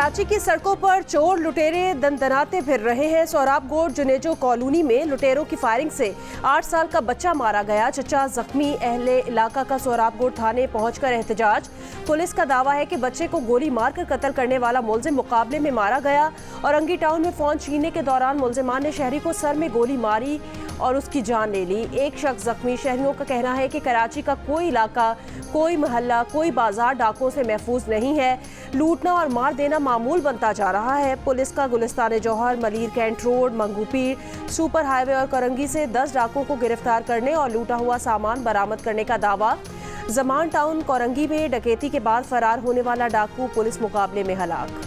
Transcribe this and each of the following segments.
कराची की सड़कों पर चोर लुटेरे दंदनाते फिर रहे हैं। सोहराबगोट जुनेजो कॉलोनी में लुटेरों की फायरिंग से 8 साल का बच्चा मारा गया। चचा जख्मी। अहले इलाका का सोहराबगोट थाने पहुंचकर एहतजाज। पुलिस का दावा है कि बच्चे को गोली मारकर कत्ल करने वाला मुलजिम मुकाबले में मारा गया। औरंगी टाउन में फोन छीनने के दौरान मुलजिमान ने शहरी को सर में गोली मारी और उसकी जान ले ली। एक शख्स जख्मी। शहरियों का कहना है कि कराची का कोई इलाका, कोई मोहल्ला, कोई बाजार डाकों से महफूज नहीं है। लूटना और मार देना मामूल बनता जा रहा है। पुलिस का Gulistan Jauhar, Malir cantt road, Manghopir, super highway और करंगी से 10 डाकों को गिरफ्तार करने और लूटा हुआ सामान बरामद करने का दावा। जमान टाउन कोरंगी में डकैती के बाद फरार होने वाला डाकू पुलिस मुकाबले में हलाक।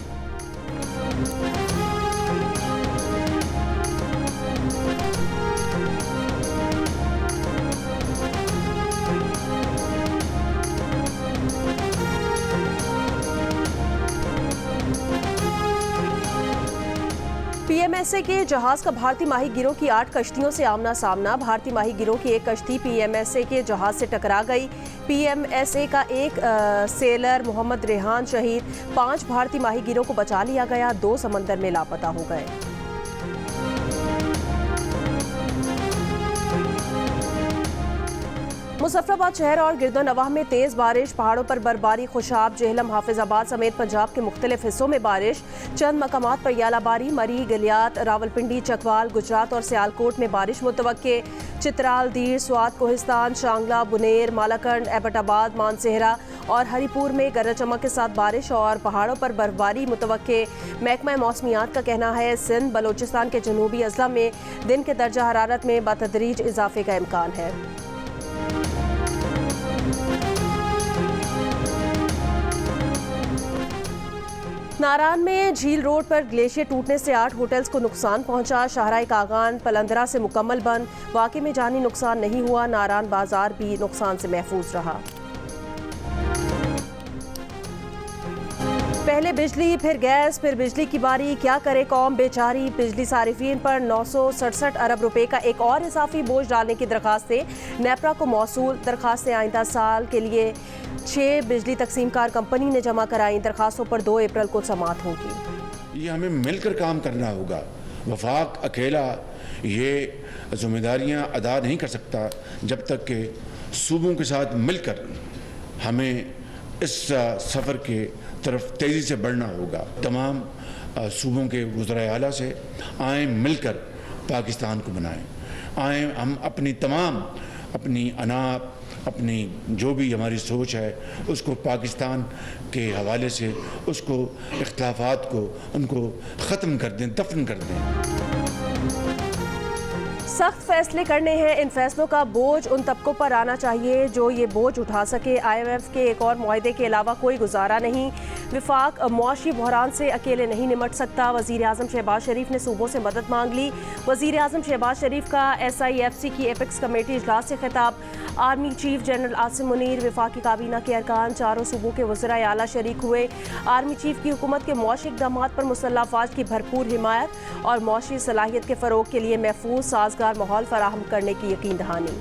पीएमएसए के जहाज का भारतीय माही गिरोह की 8 कश्तियों से आमना सामना। भारतीय माही गिरोह की एक कश्ती पीएमएसए के जहाज से टकरा गई। पीएमएसए का एक सेलर मोहम्मद रेहान शहीद। 5 भारतीय माही गिरोह को बचा लिया गया। 2 समंदर में लापता हो गए। मुजफ्फराबाद शहर और गिरदोनवाह में तेज बारिश। पहाड़ों पर बर्फबारी। खुशाब, जेहलम, हाफिजाबाद समेत पंजाब के मुख्तलिफ हिस्सों में बारिश। चंद मकामात पर यालाबारी। मरी, गलियात, रावलपिंडी, चकवाल, गुजरात और सियालकोट में बारिश मुतवक्के। चित्राल, दीर, स्वात, कोहिस्तान, शांगला, बुनेर, मालाकंड, एबटाबाद, मानसेहरा और हरीपुर में गरज चमक के साथ बारिश और पहाड़ों पर बर्फबारी मुतवक्के। महकमा मौसमियात का कहना है सिंध, बलोचिस्तान के जनूबी अजला में दिन के दर्जा हरारत में बतदरीज इजाफे का इम्कान है। नारान में झील रोड पर ग्लेशियर टूटने से 8 होटल्स को नुकसान पहुंचा। शाहराह कागान पलंदरा से मुकम्मल बंद। वाकई में जानी नुकसान नहीं हुआ। नारान बाजार भी नुकसान से महफूज रहा। पहले बिजली, फिर गैस, फिर बिजली की बारी। क्या करे कौम बेचारी। बिजली सारिफीन पर 967 अरब रुपए का एक और इजाफी बोझ डालने की दरखास्तें नेपरा को मौसूल। दरखास्तें आइंदा साल के लिए 6 बिजली तकसीमकार कंपनी ने जमा कराई। दरखास्तों पर 2 अप्रैल को समाअत होगी। ये हमें मिलकर काम करना होगा। वफाक अकेला ये जिम्मेदारियां अदा नहीं कर सकता जब तक कि सूबों के साथ मिलकर हमें इस सफ़र के तरफ तेज़ी से बढ़ना होगा। तमाम सूबों के वज़राए आला से आए मिलकर पाकिस्तान को बनाएं। आए हम अपनी अना, अपनी जो भी हमारी सोच है उसको पाकिस्तान के हवाले से उसको इख्तिलाफात को उनको ख़त्म कर दें, दफन कर दें। सख्त फैसले करने हैं। इन फैसलों का बोझ उन तबकों पर आना चाहिए जो ये बोझ उठा सके। IMF के एक और मुआहदे के अलावा कोई गुजारा नहीं। विफाक मुआशी बहरान से अकेले नहीं निमट सकता। वज़ीर आज़म शहबाज शरीफ ने सूबों से मदद मांग ली। वज़ीर आज़म शहबाज शरीफ का SIFC की एपेक्स कमेटी इजलास से खिताब। Army chief general Asim Munir, वफाकी काबीना के अरकान, चारों सूबों के वज़राए आला शरीक हुए। आर्मी चीफ की हुकूमत के मौशी इक़दामात पर मुसल्लह अफ़वाज की भरपूर हिमायत और मौशी सलाहियत के फ़रोग़ के लिए महफूज साजगार माहौल फराहम करने की यकीन दहानी।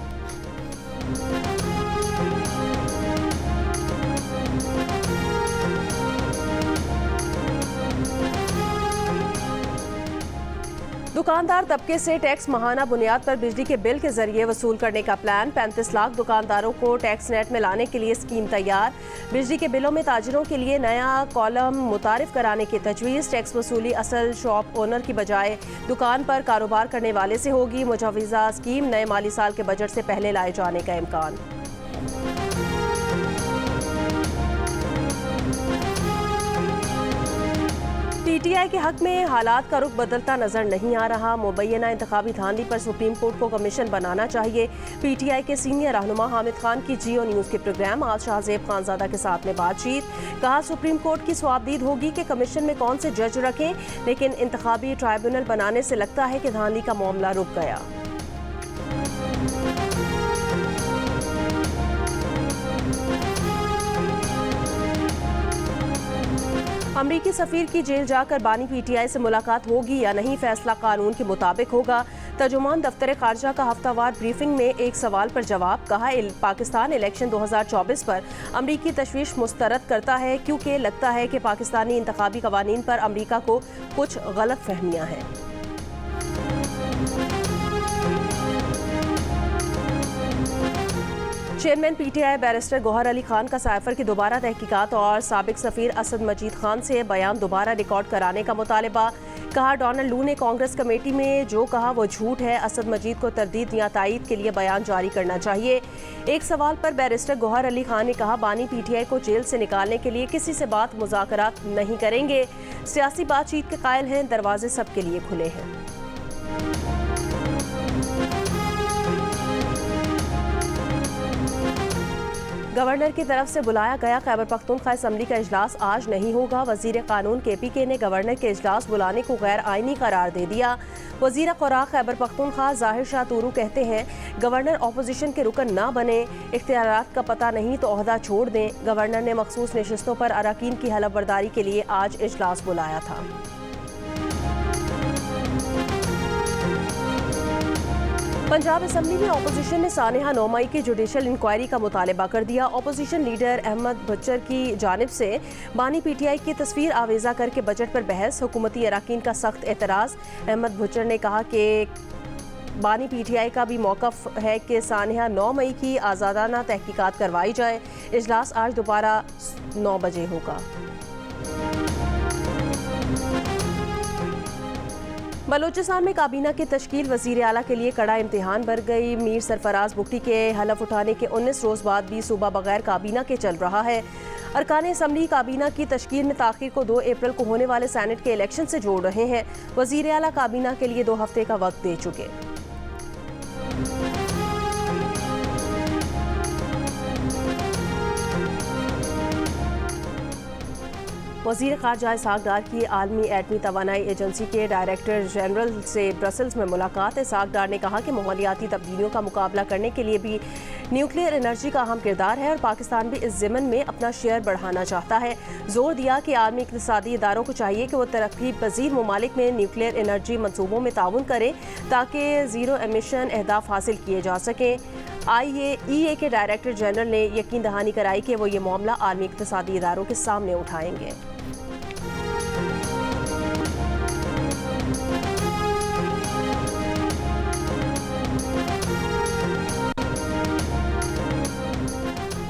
दुकानदार तबके से टैक्स माहाना बुनियाद पर बिजली के बिल के जरिए वसूल करने का प्लान। 35 लाख दुकानदारों को टैक्स नेट में लाने के लिए स्कीम तैयार। बिजली के बिलों में ताजिरों के लिए नया कॉलम मुतारिफ कराने की तजवीज़। टैक्स वसूली असल शॉप ओनर की बजाय दुकान पर कारोबार करने वाले से होगी। मुजवज़ा स्कीम नए माली साल के बजट से पहले लाए जाने का इम्कान। PTI के हक में हालात का रुख बदलता नजर नहीं आ रहा। मुबैना इंतखाबी धांधली पर सुप्रीम कोर्ट को कमीशन बनाना चाहिए। PTI के सीनियर रहनुमा हामिद खान की जियो न्यूज़ के प्रोग्राम आज शाहजेब खानजादा के साथ में बातचीत। कहा सुप्रीम कोर्ट की स्वाबदीद होगी कि कमीशन में कौन से जज रखें, लेकिन इंतखाबी ट्राइब्यूनल बनाने से लगता है कि धांधली का मामला रुक गया। अमरीकी सफीर की जेल जाकर बानी PTI से मुलाकात होगी या नहीं, फैसला कानून के मुताबिक होगा। तर्जुमान दफ्तर खारजा का हफ्तावार ब्रीफिंग में एक सवाल पर जवाब कहा, पाकिस्तान इलेक्शन 2024 पर अमरीकी तशवीश मुस्तरद करता है क्योंकि लगता है कि पाकिस्तानी इंतखाबी कवानीन पर अमरीका को कुछ गलत फहमियाँ हैं। चेयरमैन पीटीआई बैरिस्टर गौहर अली खान का साइफर की दोबारा तहकीकात और साबिक सफीर असद मजीद खान से बयान दोबारा रिकॉर्ड कराने का मुतालबा। कहा, डोनाल्ड लू ने कांग्रेस कमेटी में जो कहा वो झूठ है। असद मजीद को तरदीद या तायीद के लिए बयान जारी करना चाहिए। एक सवाल पर बैरिस्टर गौहर अली खान ने कहा, बानी पीटीआई को जेल से निकालने के लिए किसी से बात मुज़ाकरात नहीं करेंगे। सियासी बातचीत के कायल हैं, दरवाजे सबके लिए खुले हैं। गवर्नर की तरफ से बुलाया गया खैबर पख्तूनख्वा असम्बली का इजलास आज नहीं होगा। वजीर कानून KPK ने गवर्नर के इजलास बुलाने को गैर आइनी करार दे दिया। वजीर खुराक खैबर पख्तूनख्वा जाहिर शाह तूरू कहते हैं, गवर्नर अपोजिशन के रुकन ना बने, इख्तियारात का पता नहीं तो ओहदा छोड़ दें। गवर्नर ने मखसूस नशिस्तों पर अराकीन की हलफबरदारी के लिए आज इजलास बुलाया था। पंजाब असम्बली में अपोजिशन ने सानेहा नौमाई की जुडिशल इंक्वायरी का मुतालबा कर दिया। अपोजिशन लीडर अहमद भुच्चर की जानिब से बानी पीटीआई की तस्वीर आवेजा करके बजट पर बहस, हुकूमती अराकीन का सख्त एतराज़। अहमद भुच्चर ने कहा कि बानी पीटीआई का भी मौक़िफ़ है कि सानेहा 9 मई की आज़ादाना तहकीकात करवाई जाए। इजलास आज दोबारा 9 बजे होगा। बलूचिस्तान में काबीना की तश्कील वज़ीर आला के लिए कड़ा इम्तिहान भर गई। मीर सरफराज बुगटी के हलफ उठाने के 19 रोज़ बाद भी सूबा बगैर काबीना के चल रहा है। अरकान असम्बली काबीना की तश्कील में ताख़ीर को 2 अप्रैल को होने वाले सेनेट के इलेक्शन से जोड़ रहे हैं। वज़ीर आला काबीना के लिए 2 हफ्ते का वक्त दे चुके। वज़ीर ख़ारजा इसहाक़ डार की आलमी एटमी तवानाई एजेंसी के डायरेक्टर जनरल से ब्रसल्स में मुलाकात। इसहाक़ डार ने कहा कि माहौलियाती तब्दीलियों का मुकाबला करने के लिए भी न्यूक्लियर एनर्जी का अहम किरदार है और पाकिस्तान भी इस ज़िमन में अपना शेयर बढ़ाना चाहता है। जोर दिया कि आलमी इक़्तिसादी इदारों को चाहिए कि वो तरक्की पज़ीर ममालिक में न्यूक्लियर एनर्जी मनसूबों में ताउन करें ताकि ज़ीरो एमिशन अहदाफ हासिल किए जा सकें। IAEA के डायरेक्टर जनरल ने यकीन दहानी कराई कि वो ये मामला आलमी इक़्तिसादी इदारों के सामने उठाएंगे।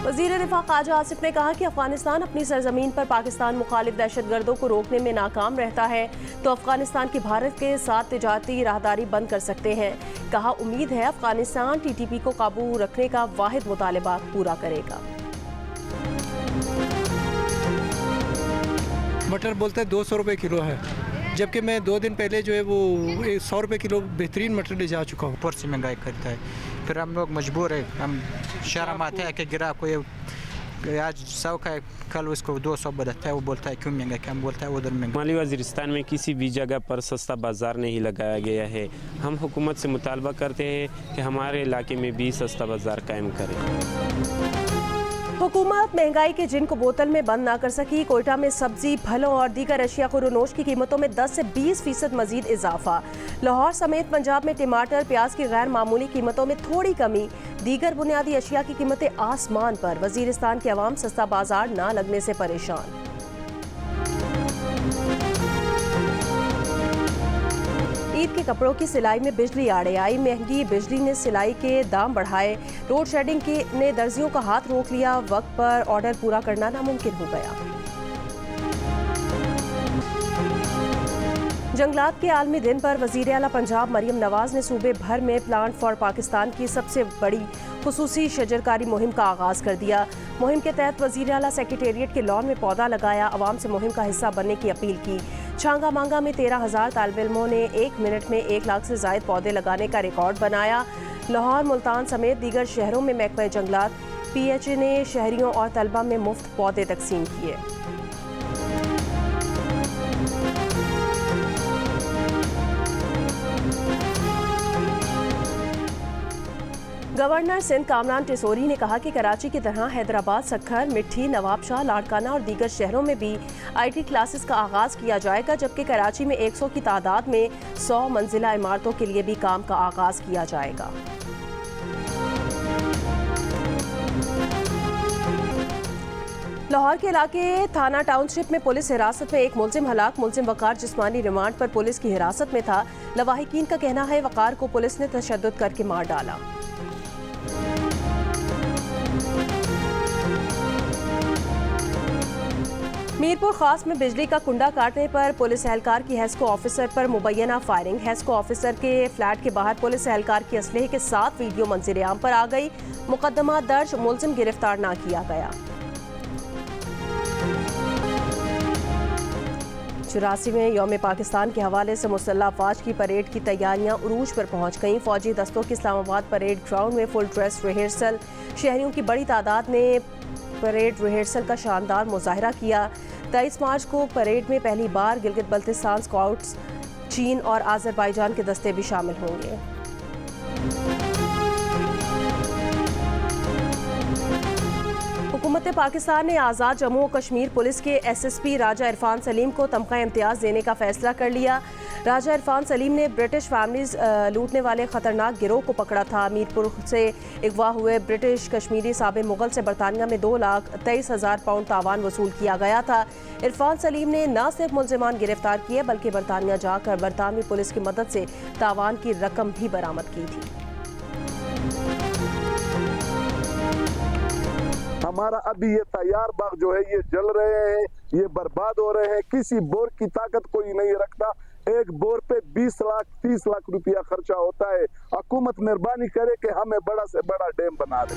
वज़ीर दिफ़ा ख्वाजा आसिफ ने कहा कि अफगानिस्तान अपनी सरजमीन पर पाकिस्तान मुखालिफ दहशतगर्दों को रोकने में नाकाम रहता है तो अफगानिस्तान की भारत के साथ तिजारती राहदारी बंद कर सकते हैं। कहा, उम्मीद है अफगानिस्तान TTP को काबू रखने का वाहिद मुतालबा पूरा करेगा। मटर बोलता है 200 रुपये किलो है, जबकि मैं 2 दिन पहले जो है वो 100 रुपये किलो बेहतरीन मटर ले जा चुका हूँ। ऊपर से महंगाई करता है, फिर हम लोग मजबूर है, हम शर्म आते हैं कि गिरा को ये आज 100 का कल उसको 200 बताता है, वो बोलता है क्यों महंगा, क्या बोलता है उधर महंगा। शुमाली वज़ीरिस्तान में किसी भी जगह पर सस्ता बाज़ार नहीं लगाया गया है। हम हुकूमत से मुतालबा करते हैं कि हमारे इलाके में भी सस्ता बाज़ार कायम करें। हुकूमत महंगाई के जिन को बोतल में बंद ना कर सकी। कोयटा में सब्जी, फलों और दीगर अशिया खुरोनोश की कीमतों में 10 से 20% मजीद इजाफा। लाहौर समेत पंजाब में टमाटर, प्याज की गैर मामूली कीमतों में थोड़ी कमी। दीगर बुनियादी अशिया की कीमतें आसमान पर। वजीरिस्तान के अवाम सस्ता बाजार ना लगने से परेशान। ईद के कपड़ों की सिलाई में बिजली आड़े आई। महंगी बिजली ने सिलाई के दाम बढ़ाए। लोड शेडिंग ने दर्जियों का हाथ रोक लिया। वक्त पर ऑर्डर पूरा करना नामुमकिन हो गया। जंगलात के आलमी दिन पर वज़ीर आला पंजाब मरियम नवाज ने सूबे भर में प्लांट फॉर पाकिस्तान की सबसे बड़ी खुसूसी शजरकारी मुहिम का आगाज़ कर दिया। मुहिम के तहत वज़ीर आला सेक्रेटेरिएट के लॉन में पौधा लगाया। आवाम से मुहिम का हिस्सा बनने की अपील की। छांगा मांगा में 13,000 तालिब इल्मों ने 1 मिनट में 1 लाख से ज़ायद पौधे लगाने का रिकॉर्ड बनाया। लाहौर, मुल्तान समेत दीगर शहरों में महकमा जंगलात PH ने शहरियों और तलबा में मुफ्त पौधे तकसीम किए। गवर्नर सिंध कामरान टिसोरी ने कहा कि कराची की तरह हैदराबाद, सक्खर, मिट्टी, नवाबशाह, लाड़काना और दीगर शहरों में भी IT क्लासेस का आगाज़ किया जाएगा, जबकि कराची में 100 की तादाद में 100 मंजिला इमारतों के लिए भी काम का आगाज़ किया जाएगा। लाहौर के इलाके थाना टाउनशिप में पुलिस हिरासत में एक मुलजिम हलाक। मुलजिम वकार जिस्मानी रिमांड पर पुलिस की हिरासत में था। लवाहिकीन का कहना है वकार को पुलिस ने तशद्दुद करके मार डाला। मीरपुर खास में बिजली का कुंडा काटने पर पुलिस एहलकार की हेस्को ऑफिसर पर मुबैना फायरिंग। हेस्को ऑफिसर के फ्लैट के बाहर पुलिस एहलकार की असलहे के साथ वीडियो मंजर आम पर आ गई। मुकदमा दर्ज, मुलजिम गिरफ्तार ना किया गया। 84वें यौम पाकिस्तान के हवाले से मुसल्लह अफवाज की परेड की तैयारियां उरूज पर पहुंच गईं। फौजी दस्तों की इस्लामाबाद परेड ग्राउंड में फुल ड्रेस रिहर्सल। शहरियों की बड़ी तादाद ने परेड रिहर्सल का शानदार मुजाहरा किया। 23 मार्च को परेड में पहली बार गिलगित बल्तिस्तान स्काउट्स, चीन और आज़रबाईजान के दस्ते भी शामिल होंगे। हुकूमत पाकिस्तान ने आज़ाद जम्मू और कश्मीर पुलिस के SSP राजा इरफान सलीम को तमगा इम्तियाज़ देने का फैसला कर लिया। राजा इरफान सलीम ने ब्रिटिश फैमिलीज लूटने वाले खतरनाक गिरोह को पकड़ा था। मीरपुर से अगवा हुए ब्रिटिश कश्मीरी साबिक मुगल से बरतानिया में 2,23,000 पाउंड तावान वसूल किया गया था। इरफान सलीम ने न सिर्फ मुलजिमान गिरफ्तार किए बल्कि बरतानिया जाकर बरतानवी पुलिस की मदद से तावान की रकम भी बरामद की थी। हमारा अभी ये तैयार बाग जो है ये जल रहे हैं, ये बर्बाद हो रहे हैं। किसी बोर की ताकत कोई नहीं रखता। एक बोर पे 20 लाख 30 लाख रुपया खर्चा होता है। हुकूमत मेहरबानी करे कि हमें बड़ा से बड़ा डैम बना दे।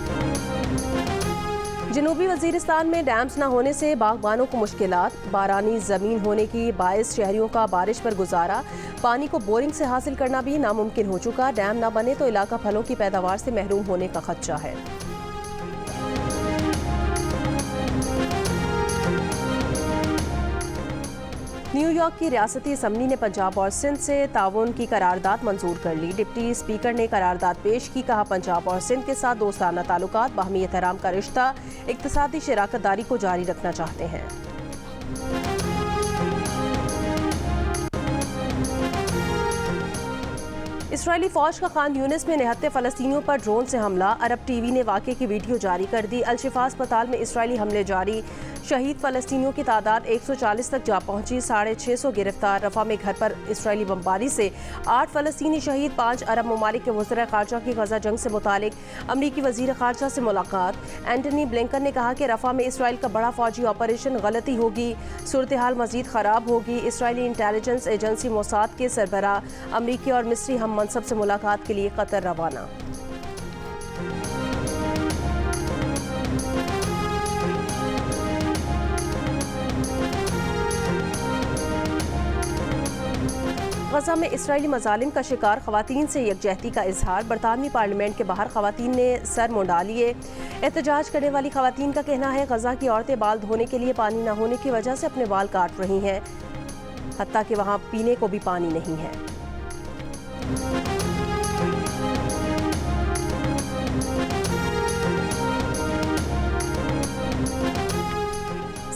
जनूबी वजीरिस्तान में डैम्स न होने से बागबानों को मुश्किलात। बारानी ज़मीन होने की बायस शहरियों का बारिश पर गुजारा। पानी को बोरिंग से हासिल करना भी नामुमकिन हो चुका। डैम न बने तो इलाका फलों की पैदावार से महरूम होने का खदशा है। न्यूयॉर्क की रियासती असम्बली ने पंजाब और सिंध से ताउन की करारदाद मंजूर कर ली। डिप्टी स्पीकर ने करारदाद पेश की। कहा पंजाब और सिंध के साथ दोस्ताना ताल्लुकात, बाहमी एहतराम का रिश्ता, इक्तिसादी शराकत दारी को जारी रखना चाहते हैं। इसराइली फौज का खान यूनिस में निहत्ते फ़लस्तीनियों पर ड्रोन से हमला। अरब TV ने वाक़े की वीडियो जारी कर दी। अल-शिफा अस्पताल में इसराइली हमले जारी। शहीद फ़लस्तीनियों की तादाद 140 तक जा पहुंची। 650 गिरफ्तार। रफ़ा में घर पर इसराइली बमबारी से 8 फ़लस्तीनी शहीद। 5 अरब ममालिक के वज़ीर ख़ारजा की गज़ा जंग से मुतालिक अमरीकी वज़ीर ख़ारजा से मुलाकात। एंटनी ब्लिंकन ने कहा कि रफ़ा में इसराइल का बड़ा फ़ौजी ऑपरेशन गलती होगी, सूरत हाल मज़ीद ख़राब होगी। इसराइली इंटेलिजेंस एजेंसी मोसाद के सरबराह अमरीकी और मिस्री हम मनसब से मुलाकात के लिए कतर रवाना। गजा में इसराइली मजालिम का शिकार खवातीन से यकजहती का इजहार। बरतानवी पार्लियामेंट के बाहर खवातीन ने सर मुंडा लिए। एहतजाज करने वाली खवातीन का कहना है गजा की औरतें बाल धोने के लिए पानी न होने की वजह से अपने बाल काट रही हैं, हत्ता कि वहाँ पीने को भी पानी नहीं है।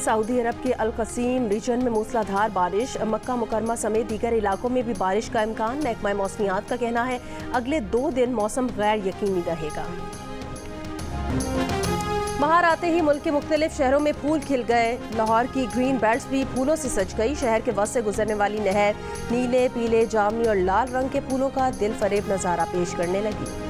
सऊदी अरब के अल कसीम रीजन में मूसलाधार बारिश। मक्का मुकरमा समेत दीगर इलाकों में भी बारिश का इम्कान। महकमा मौसमियात का कहना है अगले 2 दिन मौसम गैर यकीनी रहेगा। बाहर आते ही मुल्क के मुख्तलिफ शहरों में फूल खिल गए। लाहौर की ग्रीन बेल्ट्स भी फूलों से सज गई। शहर के वस्त से गुजरने वाली नहर नीले, पीले, जामनी और लाल रंग के फूलों का दिल फरेब नज़ारा पेश करने लगी।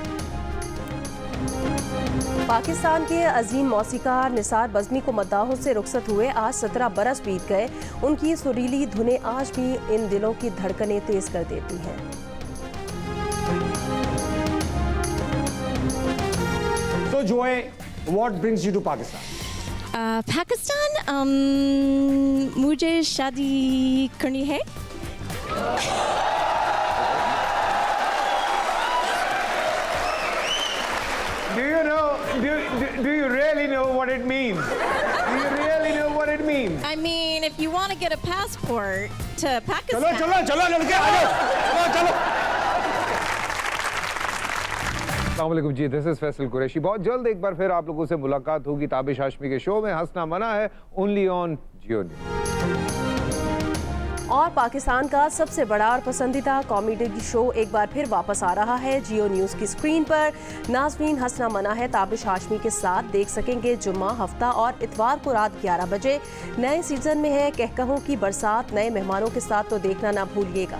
पाकिस्तान के अजीम मौसीकार निसार बज़मी को मद्दाहों से रुखसत हुए। आज 17 बरस बीत गए। उनकी सुरीली धुनें आज भी इन दिलों की धड़कनें तेज कर देती हैं। So Joy, what brings you to Pakistan? Pakistan मुझे शादी करनी है। Do you really know what it means? Do you really know what it means? I mean, if you want to get a passport to Pakistan. चलो लड़के आ जाओ, चलो। अस्सलाम वालेकुम जी, दिस इज फैसल कुरैशी। बहुत जल्द एक बार फिर आप लोगों से मुलाकात होगी ताबिश हाशमी के शो में। हंसना मना है, ओनली ऑन जियो न्यूज़। और पाकिस्तान का सबसे बड़ा और पसंदीदा कॉमेडी शो एक बार फिर वापस आ रहा है जियो न्यूज़ की स्क्रीन पर। नाज़रीन, हंसना मना है ताबिश हाशमी के साथ देख सकेंगे जुम्मा, हफ्ता और इतवार को रात 11 बजे। नए सीजन में है कहकहों की बरसात, नए मेहमानों के साथ, तो देखना ना भूलिएगा।